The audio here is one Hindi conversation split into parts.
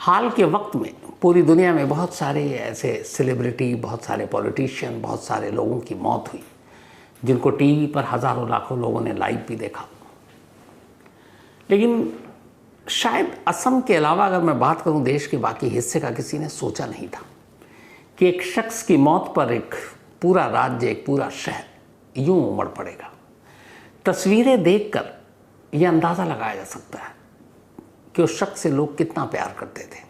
हाल के वक्त में पूरी दुनिया में बहुत सारे ऐसे सेलिब्रिटी, बहुत सारे पॉलिटिशियन, बहुत सारे लोगों की मौत हुई जिनको टीवी पर हज़ारों लाखों लोगों ने लाइव भी देखा। लेकिन शायद असम के अलावा अगर मैं बात करूं देश के बाकी हिस्से का, किसी ने सोचा नहीं था कि एक शख्स की मौत पर एक पूरा राज्य, एक पूरा शहर यूं उमड़ पड़ेगा। तस्वीरें देखकर यह अंदाज़ा लगाया जा सकता है कि उस शख्स से लोग कितना प्यार करते थे।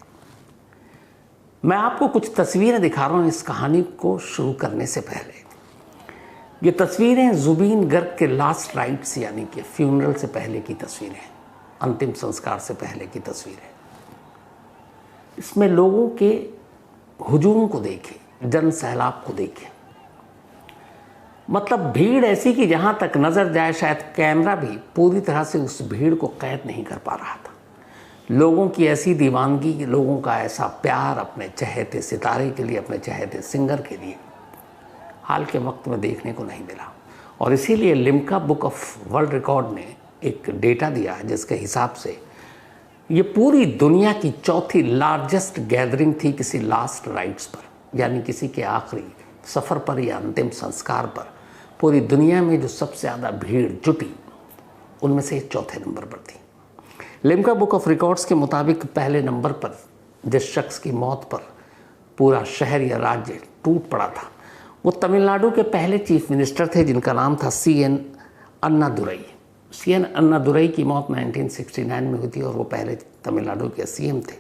मैं आपको कुछ तस्वीरें दिखा रहा हूं इस कहानी को शुरू करने से पहले। ये तस्वीरें जुबीन गर्ग के लास्ट राइट्स यानी कि फ्यूनरल से पहले की तस्वीरें, अंतिम संस्कार से पहले की तस्वीरें। इसमें लोगों के हुजूम को देखें, जन सैलाब को देखें। मतलब भीड़ ऐसी कि जहां तक नजर जाए शायद कैमरा भी पूरी तरह से उस भीड़ को कैद नहीं कर पा रहा था। लोगों की ऐसी दीवानगी, लोगों का ऐसा प्यार अपने चहेते सितारे के लिए, अपने चहेते सिंगर के लिए हाल के वक्त में देखने को नहीं मिला। और इसीलिए Limca book of world record ने एक डेटा दिया जिसके हिसाब से ये पूरी दुनिया की चौथी लार्जेस्ट गैदरिंग थी किसी लास्ट राइट्स पर, यानी किसी के आखिरी सफ़र पर या अंतिम संस्कार पर पूरी दुनिया में जो सबसे ज़्यादा भीड़ जुटी उनमें से चौथे नंबर पर थी। लिम्का बुक ऑफ रिकॉर्ड्स के मुताबिक पहले नंबर पर जिस शख्स की मौत पर पूरा शहर या राज्य टूट पड़ा था वो तमिलनाडु के पहले चीफ मिनिस्टर थे जिनका नाम था CN अन्नादुरई। CN अन्नादुरई की मौत 1969 में हुई थी और वो पहले तमिलनाडु के CM थे।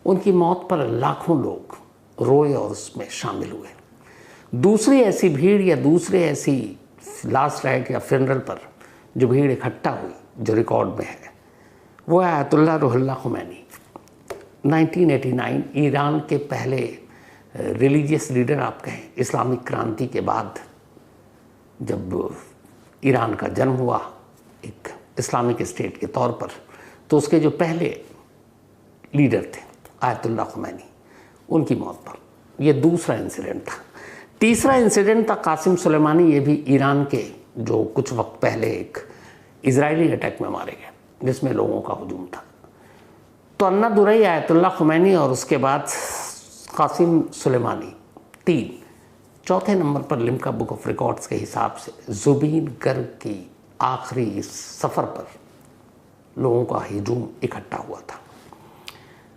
उनकी मौत पर लाखों लोग रोए और उसमें शामिल हुए। दूसरी ऐसी भीड़ या दूसरे ऐसी लास्ट राइट या फ्यूनरल पर जो भीड़ इकट्ठा हुई जो रिकॉर्ड में है वो है आयतुल्लाह रुहुल्लाह खुमैनी। 1989 ईरान के पहले रिलीजियस लीडर आप कहें, इस्लामिक क्रांति के बाद जब ईरान का जन्म हुआ एक इस्लामिक स्टेट के तौर पर, तो उसके जो पहले लीडर थे आयतुल्लाह खुमैनी, उनकी मौत पर यह दूसरा इंसिडेंट था। तीसरा इंसिडेंट था कासिम सुलेमानी। ये भी ईरान के जो कुछ वक्त पहले एक इजरायली अटैक में मारे गए जिसमें लोगों का हुजूम था। तो अन्नादुरई, आयतुल्लाह खुमैनी और उसके बाद कासिम सुलेमानी, तीन। चौथे नंबर पर लिम्का बुक ऑफ रिकॉर्ड्स के हिसाब से जुबीन गर्ग की आखिरी सफ़र पर लोगों का हुजूम इकट्ठा हुआ था।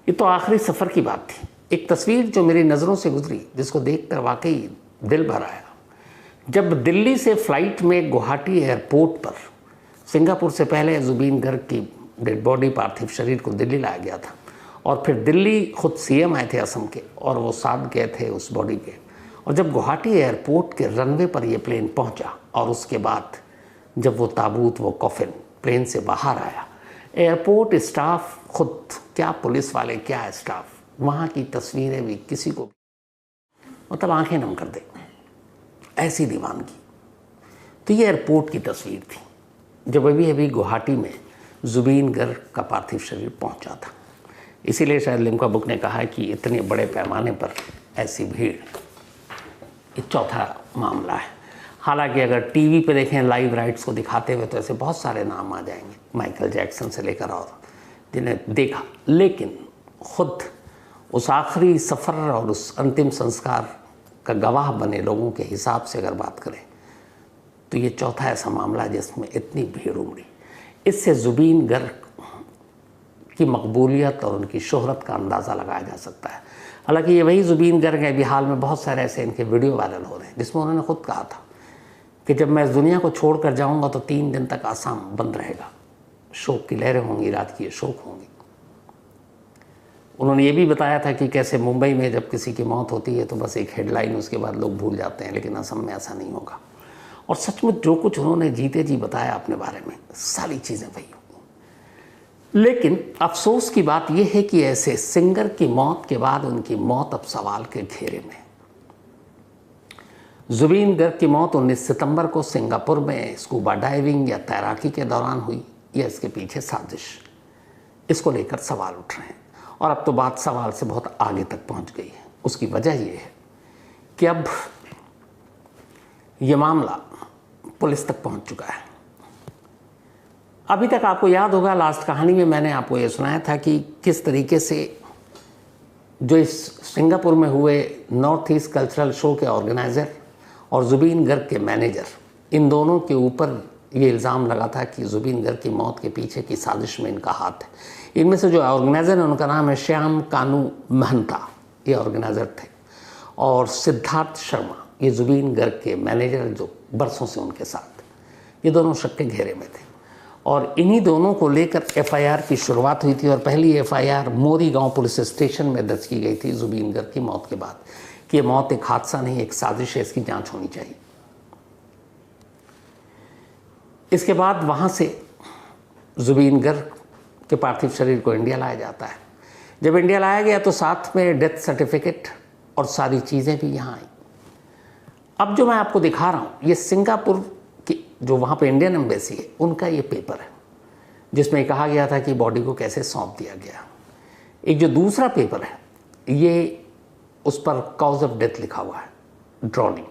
ये तो आखिरी सफ़र की बात थी। एक तस्वीर जो मेरी नज़रों से गुजरी जिसको देखकर वाकई दिल भर आया, जब दिल्ली से फ़्लाइट में गुवाहाटी एयरपोर्ट पर सिंगापुर से पहले जुबीन गर्ग की डेड बॉडी, पार्थिव शरीर को दिल्ली लाया गया था और फिर दिल्ली खुद CM आए थे असम के और वो साथ गए थे उस बॉडी के। और जब गुवाहाटी एयरपोर्ट के रनवे पर ये प्लेन पहुंचा और उसके बाद जब वो ताबूत, वो कॉफिन प्लेन से बाहर आया, एयरपोर्ट स्टाफ खुद, क्या पुलिस वाले, क्या स्टाफ, वहाँ की तस्वीरें भी किसी को मतलब आंखें नम कर दे, ऐसी दीवानगी। तो ये एयरपोर्ट की तस्वीर थी जब अभी गुवाहाटी में जुबीन गर्ग का पार्थिव शरीर पहुंचा था। इसीलिए शायद लिम्का बुक ने कहा कि इतने बड़े पैमाने पर ऐसी भीड़, ये चौथा मामला है। हालांकि अगर टीवी पे देखें लाइव राइट्स को दिखाते हुए तो ऐसे बहुत सारे नाम आ जाएंगे, माइकल जैक्सन से लेकर और जिन्हें देखा, लेकिन खुद उस आखिरी सफ़र और उस अंतिम संस्कार का गवाह बने लोगों के हिसाब से अगर बात करें तो ये चौथा ऐसा मामला जिसमें इतनी भीड़ उमड़ी। इससे जुबीन गर्ग की मकबूलियत और उनकी शोहरत का अंदाज़ा लगाया जा सकता है। हालांकि ये वही जुबीन गर्ग है, अभी हाल में बहुत सारे ऐसे इनके वीडियो वायरल हो रहे हैं जिसमें उन्होंने खुद कहा था कि जब मैं इस दुनिया को छोड़ कर जाऊँगा तो 3 दिन तक आसाम बंद रहेगा, शोक की लहरें होंगी, रात की शोक होंगी। उन्होंने ये भी बताया था कि कैसे मुंबई में जब किसी की मौत होती है तो बस एक हेडलाइन, उसके बाद लोग भूल जाते हैं, लेकिन असम में ऐसा नहीं होगा। और सचमुच जो कुछ उन्होंने जीते जी बताया अपने बारे में, सारी चीज़ें वही हुई। लेकिन अफसोस की बात यह है कि ऐसे सिंगर की मौत के बाद उनकी मौत अब सवाल के घेरे में। जुबीन गर्ग की मौत 19 सितंबर को सिंगापुर में स्कूबा डाइविंग या तैराकी के दौरान हुई या इसके पीछे साजिश, इसको लेकर सवाल उठ रहे हैं। और अब तो बात सवाल से बहुत आगे तक पहुंच गई है। उसकी वजह यह है कि अब यह मामला पुलिस तक पहुंच चुका है। अभी तक आपको याद होगा लास्ट कहानी में मैंने आपको ये सुनाया था कि किस तरीके से जो इस सिंगापुर में हुए नॉर्थ ईस्ट कल्चरल शो के ऑर्गेनाइज़र और जुबीन गर्ग के मैनेजर, इन दोनों के ऊपर ये इल्ज़ाम लगा था कि जुबीन गर्ग की मौत के पीछे की साजिश में इनका हाथ है। इनमें से जो ऑर्गेनाइज़र है उनका नाम है श्याम कानू महंता, ये ऑर्गेनाइज़र थे, और सिद्धार्थ शर्मा, ये जुबीन गर्ग के मैनेजर जो बरसों से उनके साथ, ये दोनों शक के घेरे में थे। और इन्हीं दोनों को लेकर एफआईआर की शुरुआत हुई थी और पहली एफआईआर मोरी गांव पुलिस स्टेशन में दर्ज की गई थी जुबीन गर्ग की मौत के बाद कि ये मौत एक हादसा नहीं, एक साजिश है, इसकी जांच होनी चाहिए। इसके बाद वहाँ से जुबीन गर्ग के पार्थिव शरीर को इंडिया लाया जाता है। जब इंडिया लाया गया तो साथ में डेथ सर्टिफिकेट और सारी चीज़ें भी यहाँ आई। अब जो मैं आपको दिखा रहा हूँ ये सिंगापुर की जो वहाँ पे इंडियन एम्बेसी है उनका ये पेपर है जिसमें कहा गया था कि बॉडी को कैसे सौंप दिया गया। एक जो दूसरा पेपर है ये उस पर कॉज ऑफ डेथ लिखा हुआ है, ड्रॉनिंग,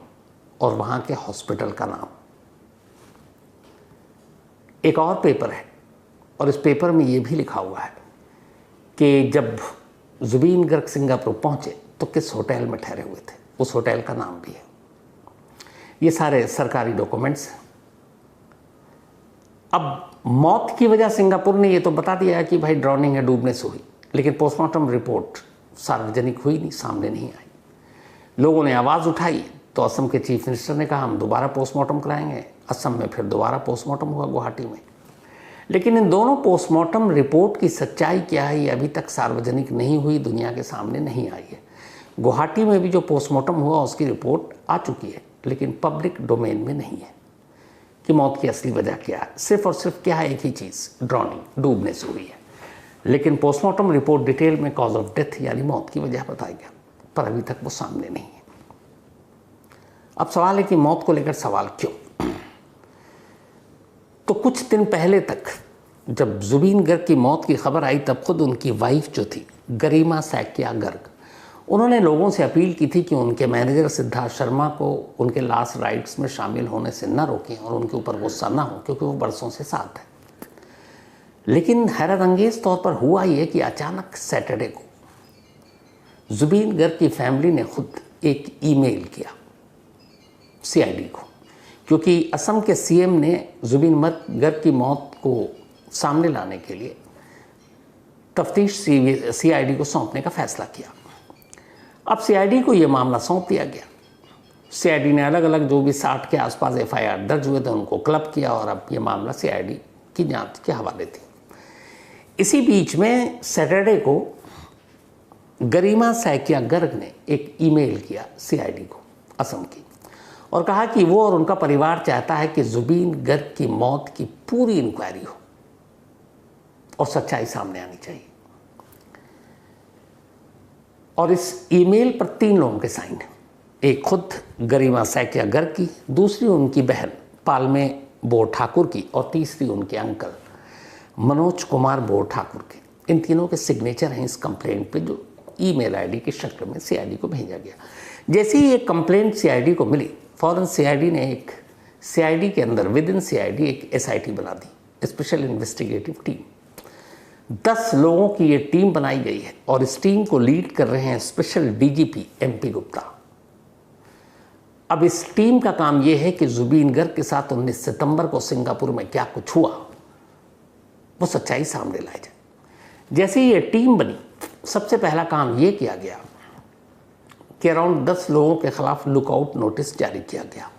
और वहाँ के हॉस्पिटल का नाम। एक और पेपर है और इस पेपर में ये भी लिखा हुआ है कि जब जुबीन गर्ग सिंगापुर पहुँचे तो किस होटल में ठहरे हुए थे, उस होटल का नाम भी है। ये सारे सरकारी डॉक्यूमेंट्स हैं। अब मौत की वजह सिंगापुर ने ये तो बता दिया कि भाई ड्रॉनिंग है, डूबने से हुई, लेकिन पोस्टमार्टम रिपोर्ट सार्वजनिक हुई नहीं, सामने नहीं आई। लोगों ने आवाज़ उठाई तो असम के चीफ मिनिस्टर ने कहा हम दोबारा पोस्टमार्टम कराएंगे। असम में फिर दोबारा पोस्टमार्टम हुआ गुवाहाटी में, लेकिन इन दोनों पोस्टमार्टम रिपोर्ट की सच्चाई क्या है ये अभी तक सार्वजनिक नहीं हुई, दुनिया के सामने नहीं आई है। गुवाहाटी में भी जो पोस्टमार्टम हुआ उसकी रिपोर्ट आ चुकी है, लेकिन पब्लिक डोमेन में नहीं है कि मौत की असली वजह क्या है। सिर्फ और सिर्फ क्या है, एक ही चीज़, ड्रॉनिंग, डूबने से हुई है। लेकिन पोस्टमार्टम रिपोर्ट डिटेल में कॉज ऑफ डेथ यानी मौत की वजह बताया गया, पर अभी तक वो सामने नहीं है। अब सवाल है कि मौत को लेकर सवाल क्यों। तो कुछ दिन पहले तक जब जुबीन गर्ग की मौत की खबर आई तब खुद उनकी वाइफ जो थी गरिमा सैकिया गर्ग, उन्होंने लोगों से अपील की थी कि उनके मैनेजर सिद्धार्थ शर्मा को उनके लास्ट राइट्स में शामिल होने से न रोकें और उनके ऊपर गुस्सा न हो, क्योंकि वो बरसों से साथ है। लेकिन हैरत अंगेज तौर पर हुआ ये कि अचानक सैटरडे को जुबीन गर्ग की फैमिली ने खुद एक ईमेल किया सीआईडी को, क्योंकि असम के सीएम ने जुबीन गर्ग की मौत को सामने लाने के लिए तफ्तीश सीआईडी को सौंपने का फैसला किया। अब सीआईडी को ये मामला सौंप दिया गया। सीआईडी ने अलग अलग जो भी 60 के आसपास एफआईआर दर्ज हुए थे उनको क्लब किया और अब ये मामला सीआईडी की जांच के हवाले थी। इसी बीच में सैटरडे को गरिमा सैकिया गर्ग ने एक ईमेल किया सीआईडी को असम की और कहा कि वो और उनका परिवार चाहता है कि जुबीन गर्ग की मौत की पूरी इंक्वायरी हो और सच्चाई सामने आनी चाहिए। और इस ईमेल पर 3 लोगों के साइन हैं, एक खुद गरिमा सैकिया गर्ग की, दूसरी उनकी बहन पालमे बोर ठाकुर की और तीसरी उनके अंकल मनोज कुमार बोर ठाकुर के। इन तीनों के सिग्नेचर हैं इस कंप्लेंट पे जो ईमेल आईडी के शक्ल में सीआईडी को भेजा गया। जैसे ही ये कंप्लेंट सीआईडी को मिली, फौरन सीआईडी ने एक सीआईडी के अंदर विद इन सीआईडी एक एसआईटी बना दी, स्पेशल इन्वेस्टिगेटिव टीम। 10 लोगों की ये टीम बनाई गई है और इस टीम को लीड कर रहे हैं स्पेशल डीजीपी एमपी गुप्ता। अब इस टीम का काम यह है कि जुबीन गर्ग के साथ 19 सितंबर को सिंगापुर में क्या कुछ हुआ वो सच्चाई सामने लाई जाए। जैसे ही ये टीम बनी, सबसे पहला काम ये किया गया कि अराउंड 10 लोगों के खिलाफ लुकआउट नोटिस जारी किया गया।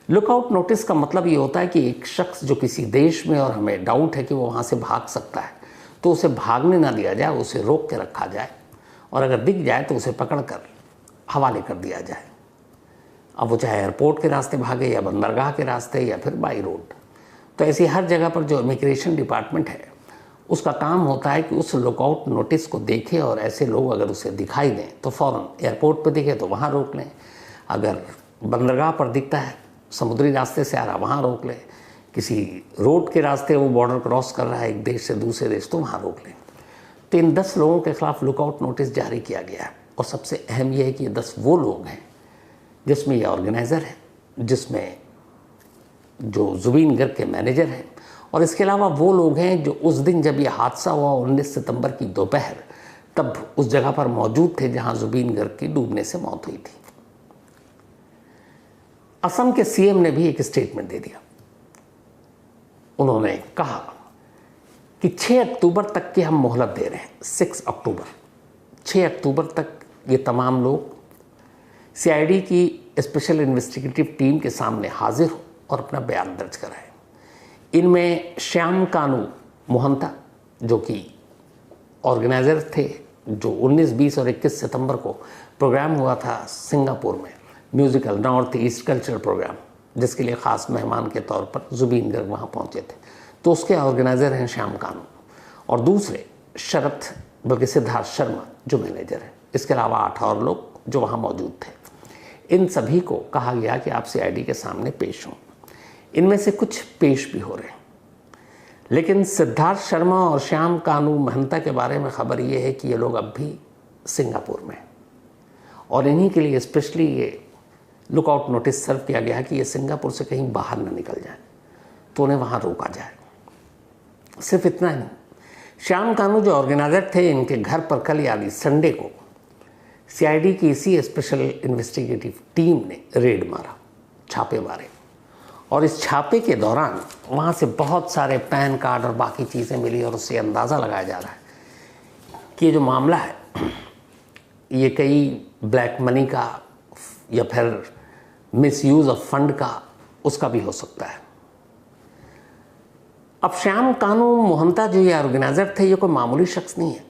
लुकआउट नोटिस का मतलब ये होता है कि एक शख्स जो किसी देश में और हमें डाउट है कि वो वहाँ से भाग सकता है तो उसे भागने ना दिया जाए, उसे रोक के रखा जाए और अगर दिख जाए तो उसे पकड़ कर हवाले कर दिया जाए। अब वो चाहे एयरपोर्ट के रास्ते भागे या बंदरगाह के रास्ते या फिर बाई रोड। तो ऐसी हर जगह पर जो इमिग्रेशन डिपार्टमेंट है उसका काम होता है कि उस लुकआउट नोटिस को देखे और ऐसे लोग अगर उसे दिखाई दें तो फ़ौरन एयरपोर्ट पर दिखे तो वहाँ रोक लें, अगर बंदरगाह पर दिखता है समुद्री रास्ते से आ रहा वहाँ रोक लें, किसी रोड के रास्ते वो बॉर्डर क्रॉस कर रहा है एक देश से दूसरे देश तो वहाँ रोक लें। तो इन 10 लोगों के खिलाफ लुकआउट नोटिस जारी किया गया है और सबसे अहम यह है कि ये 10 वो लोग हैं जिसमें ये ऑर्गेनाइज़र है, जिसमें जो जुबीन गर्ग के मैनेजर हैं और इसके अलावा वो लोग हैं जो उस दिन जब ये हादसा हुआ 19 सितंबर की दोपहर तब उस जगह पर मौजूद थे जहां जुबीन गर्ग की डूबने से मौत हुई थी। असम के सीएम ने भी एक स्टेटमेंट दे दिया। उन्होंने कहा कि 6 अक्टूबर तक की हम मोहलत दे रहे हैं। 6 अक्टूबर, 6 अक्टूबर तक ये तमाम लोग सीआईडी की स्पेशल इन्वेस्टिगेटिव टीम के सामने हाजिर हो और अपना बयान दर्ज कराएं। इनमें श्याम कानू मोहंता जो कि ऑर्गेनाइजर थे, जो 19, 20 और 21 सितंबर को प्रोग्राम हुआ था सिंगापुर में, musical north east cultural programme, जिसके लिए ख़ास मेहमान के तौर पर जुबीन गर्ग वहाँ पहुँचे थे, तो उसके ऑर्गेनाइजर हैं श्याम कानू, और दूसरे शरत बल्कि सिद्धार्थ शर्मा जो मैनेजर है। इसके अलावा 8 और लोग जो वहाँ मौजूद थे। इन सभी को कहा गया कि आप सीआईडी के सामने पेश हों। इनमें से कुछ पेश भी हो रहे हैं, लेकिन सिद्धार्थ शर्मा और श्याम कानू महंता के बारे में खबर ये है कि ये लोग अब भी सिंगापुर में हैं और इन्हीं के लिए स्पेशली ये लुकआउट नोटिस सर्व किया गया कि ये सिंगापुर से कहीं बाहर न निकल जाए, तो उन्हें वहाँ रोका जाए। सिर्फ इतना ही नहीं, श्याम कानू जो ऑर्गेनाइजर थे, इनके घर पर कल यानी संडे को सीआईडी की इसी स्पेशल इन्वेस्टिगेटिव टीम ने रेड मारा, छापे मारे, और इस छापे के दौरान वहाँ से बहुत सारे पैन कार्ड और बाकी चीज़ें मिली और उससे अंदाज़ा लगाया जा रहा है कि ये जो मामला है ये कई ब्लैक मनी का या फिर मिसयूज़ ऑफ फंड का उसका भी हो सकता है। अब श्याम कानू मोहंता जो ये ऑर्गेनाइजर थे, ये कोई मामूली शख्स नहीं है।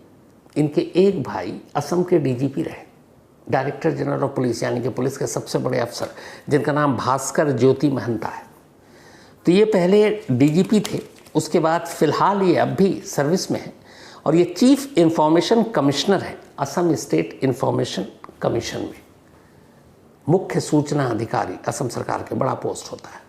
इनके एक भाई असम के डीजीपी रहे, डायरेक्टर जनरल ऑफ पुलिस, यानी कि पुलिस के सबसे बड़े अफसर, जिनका नाम भास्कर ज्योति महंता है। तो ये पहले डीजीपी थे, उसके बाद फिलहाल ये अब भी सर्विस में है और ये चीफ इंफॉर्मेशन कमिश्नर है असम स्टेट इंफॉर्मेशन कमीशन में। मुख्य सूचना अधिकारी असम सरकार के बड़ा पोस्ट होता है।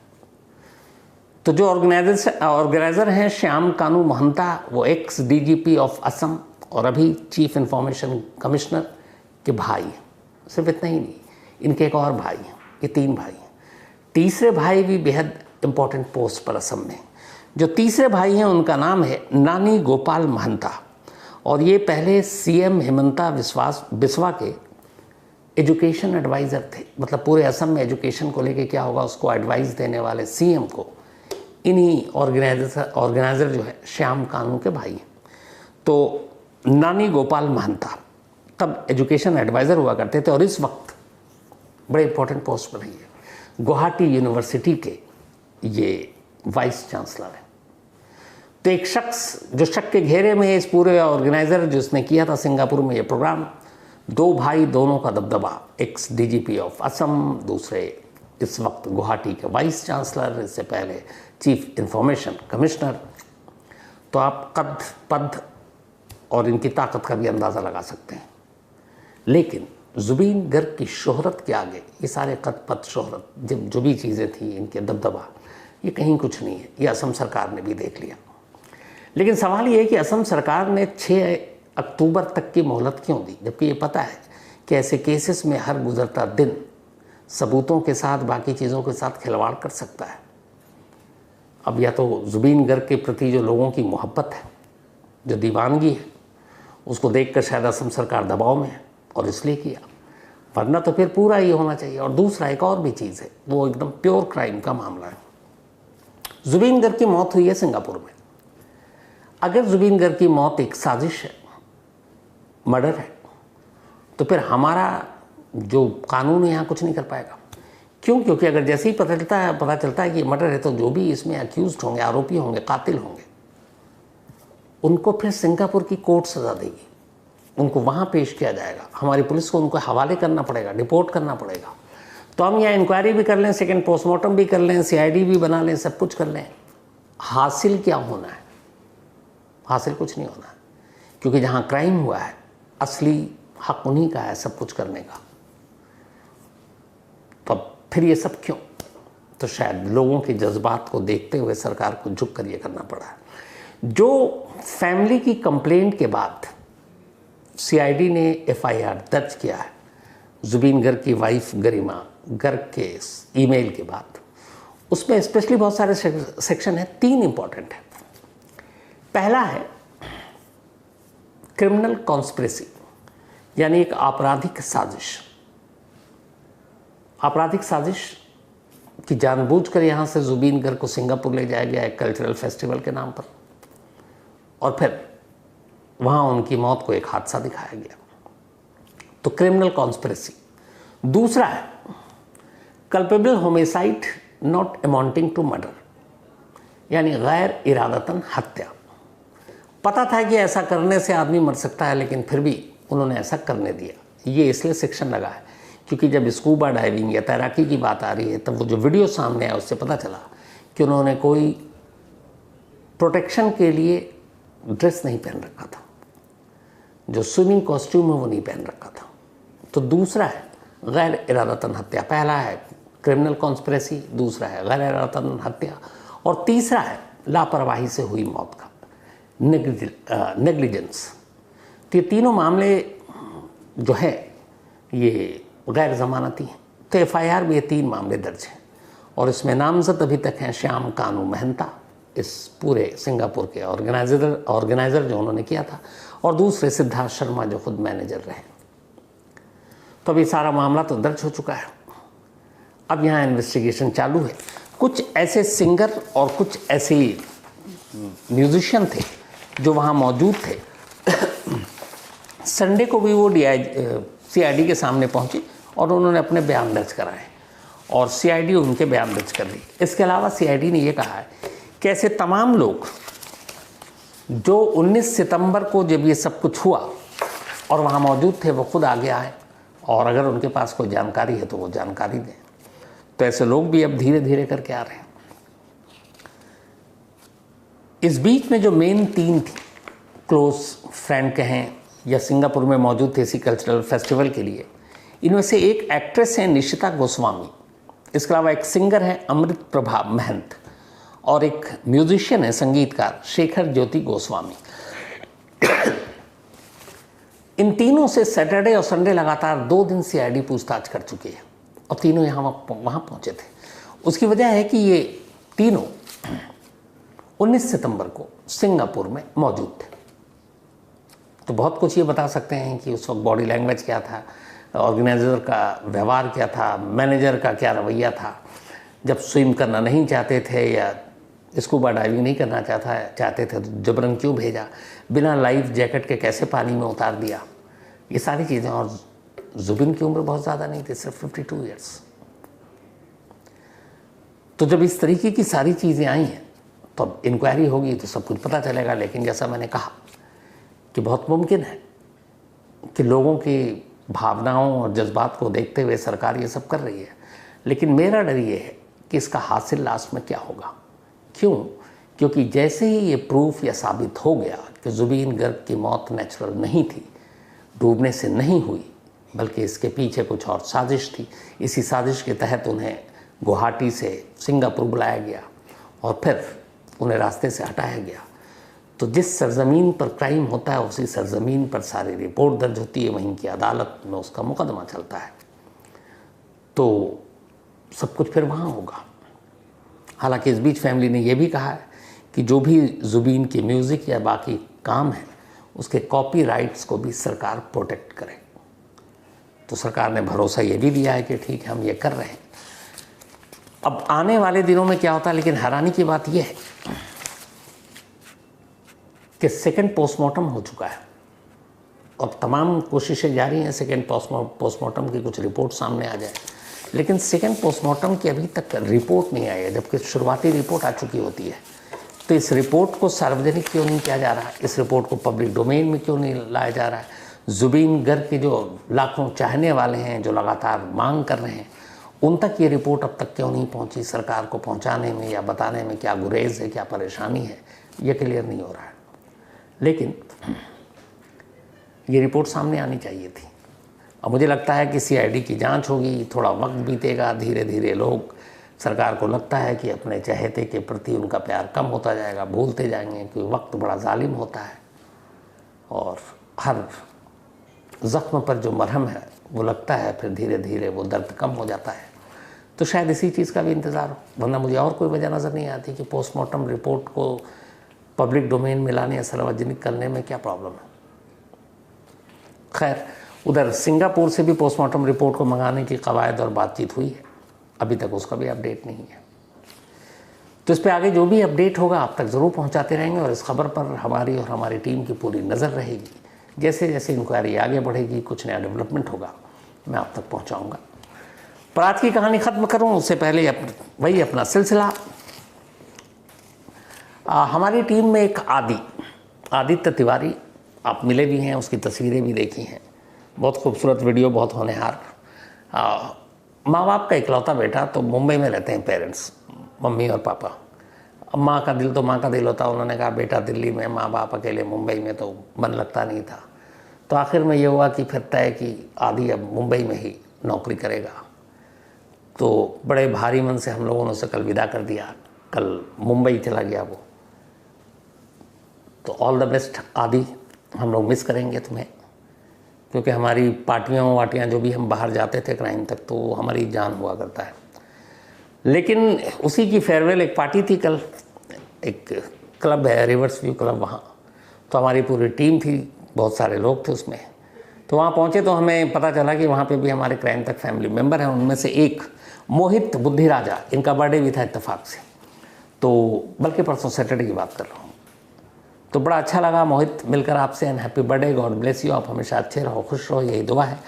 तो जो ऑर्गेनाइजर हैं श्याम कानू महंता, वो एक्स डीजीपी ऑफ असम और अभी चीफ इंफॉर्मेशन कमिश्नर के भाई हैं। सिर्फ इतना ही नहीं, इनके एक और भाई हैं, ये 3 भाई हैं। तीसरे भाई भी बेहद इंपॉर्टेंट पोस्ट पर असम में। जो तीसरे भाई हैं उनका नाम है नानी गोपाल महंता, और ये पहले सीएम हिमंता बिस्वा के एजुकेशन एडवाइज़र थे। मतलब पूरे असम में एजुकेशन को लेके क्या होगा उसको एडवाइस देने वाले सीएम को इन्हीं ऑर्गेनाइजर जो है श्याम कानू के भाई हैं। तो नानी गोपाल महंता तब एजुकेशन एडवाइज़र हुआ करते थे और इस वक्त बड़े इंपॉर्टेंट पोस्ट पर रही है। गुवाहाटी यूनिवर्सिटी के ये वाइस चांसलर हैं। तो एक शख्स जो शक के घेरे में है, इस पूरे ऑर्गेनाइजर जिसने किया था सिंगापुर में ये प्रोग्राम, 2 भाई, दोनों का दबदबा, एक्स डीजीपी ऑफ असम, दूसरे इस वक्त गुवाहाटी के वाइस चांसलर, इससे पहले चीफ इंफॉर्मेशन कमिश्नर। तो आप कद, पद और इनकी ताकत का भी अंदाज़ा लगा सकते हैं। लेकिन जुबीन गर्ग की शोहरत के आगे ये सारे कद, पद, शोहरत, जो भी चीज़ें थी, इनके दबदबा, ये कहीं कुछ नहीं है। ये असम सरकार ने भी देख लिया। लेकिन सवाल ये है कि असम सरकार ने 6 अक्टूबर तक की मोहलत क्यों दी, जबकि ये पता है कि ऐसे केसेस में हर गुजरता दिन सबूतों के साथ, बाकी चीज़ों के साथ खिलवाड़ कर सकता है। अब या तो जुबीन गर्ग के प्रति जो लोगों की मोहब्बत है, जो दीवानगी है, उसको देखकर शायद असम सरकार दबाव में है और इसलिए किया, वरना तो फिर पूरा ही होना चाहिए। और दूसरा एक और भी चीज़ है, वो एकदम प्योर क्राइम का मामला है। जुबीन गर्ग की मौत हुई है सिंगापुर में। अगर जुबीन गर्ग की मौत एक साजिश है, मर्डर है, तो फिर हमारा जो कानून है यहाँ कुछ नहीं कर पाएगा। क्यों? क्योंकि अगर जैसे ही पता चलता है कि मर्डर है, तो जो भी इसमें अक्यूज्ड होंगे, आरोपी होंगे, कातिल होंगे, उनको फिर सिंगापुर की कोर्ट सज़ा देगी, उनको वहाँ पेश किया जाएगा। हमारी पुलिस को उनको हवाले करना पड़ेगा, डिपोर्ट करना पड़ेगा। तो हम यहाँ इंक्वायरी भी कर लें, सेकंड पोस्टमार्टम भी कर लें, सीआईडी भी बना लें, सब कुछ कर लें, हासिल क्या होना है? हासिल कुछ नहीं होना है, क्योंकि जहाँ क्राइम हुआ है असली हक उन्हीं का है सब कुछ करने का। तो फिर ये सब क्यों? तो शायद लोगों के जज्बात को देखते हुए सरकार को झुक कर ये करना पड़ा है। जो फैमिली की कंप्लेंट के बाद सीआईडी ने एफआईआर दर्ज किया है जुबीन गर्ग की वाइफ गरिमा गर्ग के ईमेल के बाद, उसमें स्पेशली बहुत सारे सेक्शन हैं, 3 इंपॉर्टेंट है। पहला है क्रिमिनल कॉन्स्पिरेसी यानी एक आपराधिक साजिश। आपराधिक साजिश कि जानबूझकर यहाँ से जुबीन गर्ग को सिंगापुर ले जाया गया एक कल्चरल फेस्टिवल के नाम पर, और फिर वहाँ उनकी मौत को एक हादसा दिखाया गया। तो क्रिमिनल कॉन्स्पिरेसी। दूसरा है culpable homicide not amounting to murder, यानी गैर इरादतन हत्या। पता था कि ऐसा करने से आदमी मर सकता है, लेकिन फिर भी उन्होंने ऐसा करने दिया। ये इसलिए सेक्शन लगा है क्योंकि जब स्कूबा डाइविंग या तैराकी की बात आ रही है, तब वो जो वीडियो सामने आया उससे पता चला कि उन्होंने कोई प्रोटेक्शन के लिए ड्रेस नहीं पहन रखा था, जो स्विमिंग कॉस्ट्यूम है वो नहीं पहन रखा था। तो दूसरा है गैर इरादतन हत्या। पहला है क्रिमिनल कॉन्स्पिरेसी, दूसरा है गैर इरादतन हत्या, और तीसरा है लापरवाही से हुई मौत का नेग्लिजेंस। तो ये तीनों मामले जो है ये गैर ज़मानती हैं। तो FIR में ये 3 मामले दर्ज हैं, और इसमें नामजद अभी तक हैं श्याम कानू महंता, इस पूरे सिंगापुर के ऑर्गेनाइज़र जो उन्होंने किया था, और दूसरे सिद्धार्थ शर्मा जो खुद मैनेजर रहे। तो अभी सारा मामला तो दर्ज हो चुका है। अब यहाँ इन्वेस्टिगेशन चालू है। कुछ ऐसे सिंगर और कुछ ऐसे म्यूजिशियन थे जो वहाँ मौजूद थे। संडे को भी वो CID के सामने पहुँचे और उन्होंने अपने बयान दर्ज कराए, और CID उनके बयान दर्ज कर दी। इसके अलावा CID ने ये कहा है कि ऐसे तमाम लोग जो 19 सितंबर को जब ये सब कुछ हुआ और वहाँ मौजूद थे, वो खुद आगे आए, और अगर उनके पास कोई जानकारी है तो वो जानकारी दें। तो ऐसे लोग भी अब धीरे धीरे करके आ रहे हैं। इस बीच में जो मेन 3 थी, क्लोज फ्रेंड कहें या सिंगापुर में मौजूद थे इसी कल्चरल फेस्टिवल के लिए, इनमें से एक एक्ट्रेस है निशिता गोस्वामी, इसके अलावा एक सिंगर है अमृत प्रभा महंत, और एक म्यूजिशियन है संगीतकार शेखर ज्योति गोस्वामी। इन तीनों से सैटरडे और संडे लगातार 2 दिन CID पूछताछ कर चुकी है, और तीनों वहाँ पहुँचे थे। उसकी वजह है कि ये तीनों 19 सितंबर को सिंगापुर में मौजूद थे। तो बहुत कुछ ये बता सकते हैं कि उस वक्त बॉडी लैंग्वेज क्या था, ऑर्गेनाइज़र का व्यवहार क्या था, मैनेजर का क्या रवैया था। जब स्विम करना नहीं चाहते थे या स्कूबा डाइविंग नहीं करना चाहते थे तो जबरन क्यों भेजा, बिना लाइफ जैकेट के कैसे पानी में उतार दिया, ये सारी चीज़ें। और जुबिन की उम्र बहुत ज़्यादा नहीं थी, सिर्फ 52 ईयर्स। तो जब इस तरीके की सारी चीज़ें आई हैं तो अब इंक्वायरी होगी तो सब कुछ पता चलेगा। लेकिन जैसा मैंने कहा कि बहुत मुमकिन है कि लोगों की भावनाओं और जज्बात को देखते हुए सरकार ये सब कर रही है, लेकिन मेरा डर ये है कि इसका हासिल लास्ट में क्या होगा। क्यों? क्योंकि जैसे ही ये प्रूफ या साबित हो गया कि जुबीन गर्ग की मौत नेचुरल नहीं थी, डूबने से नहीं हुई, बल्कि इसके पीछे कुछ और साजिश थी, इसी साजिश के तहत उन्हें गुवाहाटी से सिंगापुर बुलाया गया और फिर उन्हें रास्ते से हटाया गया। तो जिस सरजमीन पर क्राइम होता है उसी सरजमीन पर सारी रिपोर्ट दर्ज होती है, वहीं की अदालत में उसका मुकदमा चलता है, तो सब कुछ फिर वहाँ होगा। हालांकि इस बीच फैमिली ने यह भी कहा है कि जो भी जुबीन की म्यूज़िक या बाकी काम है उसके कॉपीराइट्स को भी सरकार प्रोटेक्ट करे। तो सरकार ने भरोसा ये भी दिया है कि ठीक है, हम ये कर रहे हैं। अब आने वाले दिनों में क्या होता है, लेकिन हैरानी की बात यह है कि सेकंड पोस्टमार्टम हो चुका है और तमाम कोशिशें जारी हैं सेकंड पोस्टमार्टम की कुछ रिपोर्ट सामने आ जाए, लेकिन सेकंड पोस्टमार्टम की अभी तक रिपोर्ट नहीं आई है, जबकि शुरुआती रिपोर्ट आ चुकी होती है। तो इस रिपोर्ट को सार्वजनिक क्यों नहीं किया जा रहा है, इस रिपोर्ट को पब्लिक डोमेन में क्यों नहीं लाया जा रहा है? जुबीन गर्ग के जो लाखों चाहने वाले हैं, जो लगातार मांग कर रहे हैं, उन तक ये रिपोर्ट अब तक क्यों नहीं पहुंची? सरकार को पहुंचाने में या बताने में क्या गुरेज है, क्या परेशानी है, ये क्लियर नहीं हो रहा है। लेकिन ये रिपोर्ट सामने आनी चाहिए थी। अब मुझे लगता है कि CID की जांच होगी, थोड़ा वक्त बीतेगा, धीरे धीरे लोग, सरकार को लगता है कि अपने चहेते के प्रति उनका प्यार कम होता जाएगा, भूलते जाएंगे कि वक्त बड़ा जालिम होता है और हर ज़ख्म पर जो मरहम है वो लगता है, फिर धीरे धीरे वो दर्द कम हो जाता है। तो शायद इसी चीज़ का भी इंतज़ार हो, वरना मुझे और कोई वजह नज़र नहीं आती कि पोस्टमार्टम रिपोर्ट को पब्लिक डोमेन में लाने या सार्वजनिक करने में क्या प्रॉब्लम है। खैर, उधर सिंगापुर से भी पोस्टमार्टम रिपोर्ट को मंगाने की कवायद और बातचीत हुई है, अभी तक उसका भी अपडेट नहीं है। तो इस पे आगे जो भी अपडेट होगा आप तक ज़रूर पहुंचाते रहेंगे और इस खबर पर हमारी और हमारी टीम की पूरी नज़र रहेगी। जैसे जैसे इंक्वायरी आगे बढ़ेगी, कुछ नया डेवलपमेंट होगा, मैं आप तक पहुंचाऊंगा। पर आज की कहानी ख़त्म करूं उससे पहले वही अपना सिलसिला। हमारी टीम में एक आदित्य तिवारी, आप मिले भी हैं, उसकी तस्वीरें भी देखी हैं, बहुत खूबसूरत वीडियो, बहुत होनहार, माँ बाप का इकलौता बेटा। तो मुंबई में रहते हैं पेरेंट्स, मम्मी और पापा। अब माँ का दिल तो माँ का दिल होता, उन्होंने कहा बेटा दिल्ली में, माँ बाप अकेले मुंबई में, तो मन लगता नहीं था। तो आखिर में ये हुआ कि फिर तय कि आदि अब मुंबई में ही नौकरी करेगा। तो बड़े भारी मन से हम लोगों ने उसे कल विदा कर दिया, कल मुंबई चला गया वो। तो ऑल द बेस्ट आदि, हम लोग मिस करेंगे तुम्हें, क्योंकि हमारी पार्टियाँ जो भी हम बाहर जाते थे क्राइम तक, तो हमारी जान हुआ करता है। लेकिन उसी की फेयरवेल एक पार्टी थी कल, एक क्लब है रिवर्स व्यू क्लब, वहाँ तो हमारी पूरी टीम थी, बहुत सारे लोग थे उसमें। तो वहाँ पहुँचे तो हमें पता चला कि वहाँ पे भी हमारे क्राइम तक फैमिली मेम्बर हैं। उनमें से एक मोहित बुद्धि राजा, इनका बर्थडे भी था इत्तेफाक से, तो बल्कि परसों सैटरडे की बात कर रहा हूँ। तो बड़ा अच्छा लगा मोहित मिलकर आपसे, and happy birthday, God bless you, आप हमेशा अच्छे रहो, खुश रहो, यही दुआ है।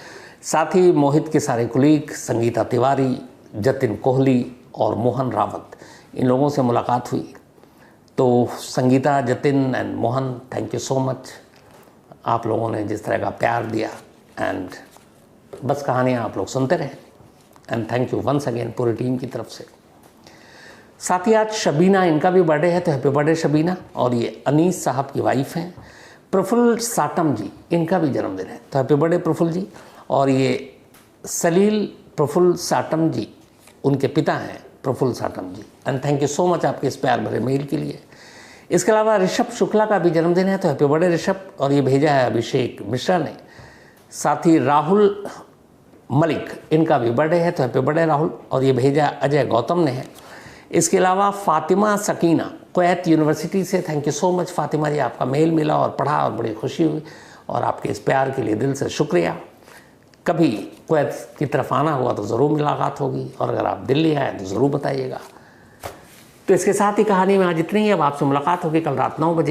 साथ ही मोहित के सारे कुलीग संगीता तिवारी, जतिन कोहली और मोहन रावत, इन लोगों से मुलाकात हुई। तो Sangeeta, Jatin and Mohan, thank you so much, आप लोगों ने जिस तरह का प्यार दिया, एंड बस कहानियाँ आप लोग सुनते रहें, and thank you once again पूरी टीम की तरफ से। साथ ही आज शबीना, इनका भी बर्थडे है, तो हैप्पी बर्थडे शबीना। और ये अनीस साहब की वाइफ हैं प्रफुल्ल साटम जी, इनका भी जन्मदिन है, तो हैप्पी बर्थडे प्रफुल्ल जी। और ये सलील प्रफुल्ल साटम जी, उनके पिता हैं Prafulla Satam ji, and thank you so much आपके इस प्यार भरे मेल के लिए। इसके अलावा ऋषभ शुक्ला का भी जन्मदिन है, तो हैप्पी बर्थडे ऋषभ, और ये भेजा है अभिषेक मिश्रा ने। साथ ही राहुल मलिक, इनका भी बर्थडे है, तो हैप्पी बर्थडे राहुल, और ये भेजा अजय गौतम ने है। इसके अलावा फातिमा सकीना कुवैत यूनिवर्सिटी से, thank you so much Fatima ji, आपका मेल मिला और पढ़ा और बड़ी खुशी हुई, और आपके इस प्यार के लिए दिल से शुक्रिया। कभी कुवैत की तरफ आना हुआ तो ज़रूर मुलाकात होगी, और अगर आप दिल्ली आए तो ज़रूर बताइएगा। तो इसके साथ ही कहानी में आज इतनी ही। अब आपसे मुलाकात होगी कल रात 9 बजे।